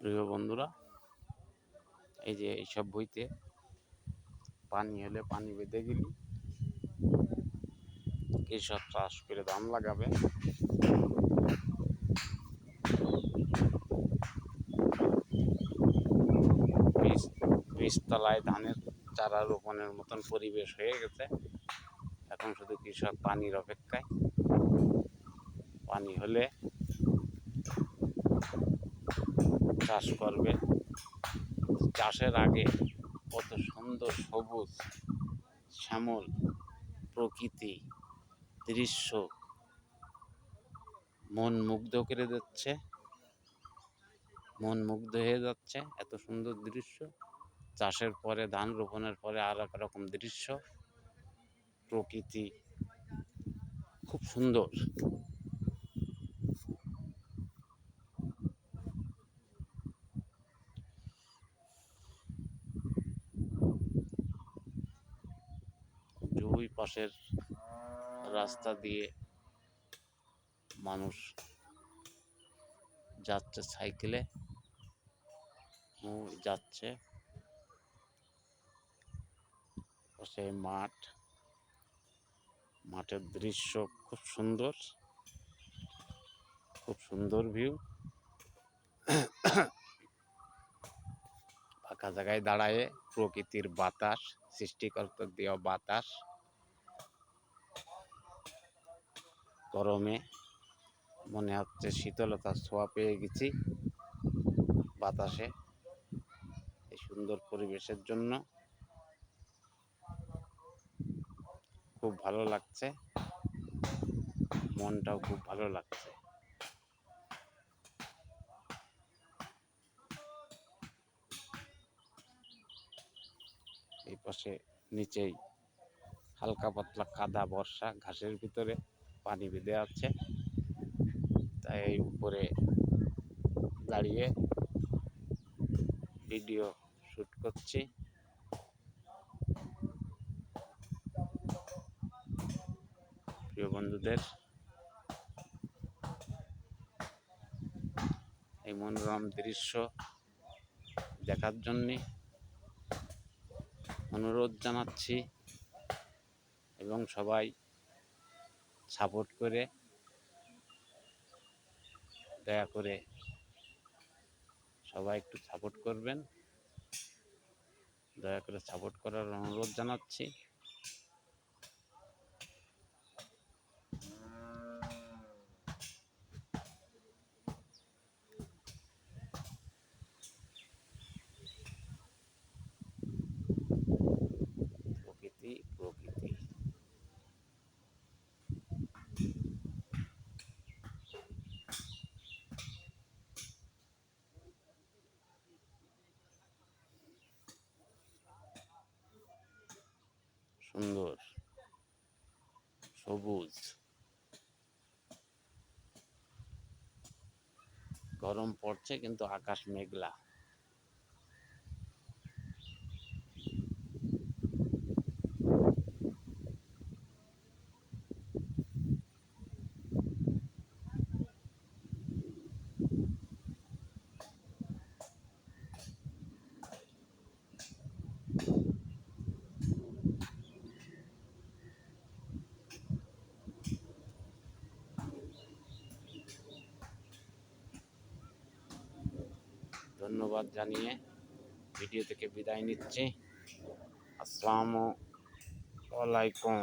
প্রিয় বন্ধুরা, এই যে এইসব বইতে পানি হলে পানি বেঁধে গেলি কৃষক চাষ করে দাম লাগাবে। বীজতলায় ধানের চারা রোপণের মতন পরিবেশ হয়ে গেছে। এখন শুধু কৃষক পানির অপেক্ষায়। পানি হলে চাষ করবে। চাষের আগে কত সুন্দর সবুজ শ্যামল প্রকৃতি দৃশ্য মন মুগ্ধ করে দিচ্ছে, মন মুগ্ধ হয়ে যাচ্ছে। এত সুন্দর দৃশ্য। চাষের পরে ধান রোপণের পরে আর এক রকম দৃশ্য, প্রকৃতি খুব সুন্দর। দুই পাশের রাস্তা দিয়ে মানুষ যাচ্ছে, সাইকেলে যাচ্ছে। পাশে মাঠের দৃশ্য খুব সুন্দর, খুব সুন্দর ভিউ। ফাঁকা জায়গায় দাঁড়ায় প্রকৃতির বাতাস, সৃষ্টিকর্তার দেওয়া বাতাস। গরমে মনে হচ্ছে শীতলতার ছোঁয়া পেয়ে গেছি বাতাসে। এই সুন্দর পরিবেশের জন্য খুব ভালো লাগছে, মনটাও খুব ভালো লাগছে। এই পাশে নিচেই হালকা পাতলা কাদা বর্ষা, ঘাসের ভিতরে পানি বেঁধে আছে। তাই উপরে দাঁড়িয়ে ভিডিও শুট করছি। প্রিয় বন্ধুদের, এই মনোরম দৃশ্য দেখার জন্যে অনুরোধ জানাচ্ছি এবং সবাই সাপোর্ট করে, দয়া করে সবাই একটু সাপোর্ট করবেন। দয়া করে সাপোর্ট করার অনুরোধ জানাচ্ছি। প্রকৃতি প্রকৃতি সুন্দর, সবুজ। গরম পড়ছে কিন্তু আকাশ মেঘলা। ধন্যবাদ জানিয়ে ভিডিও থেকে বিদায় নিচ্ছি। আসসালামু আলাইকুম।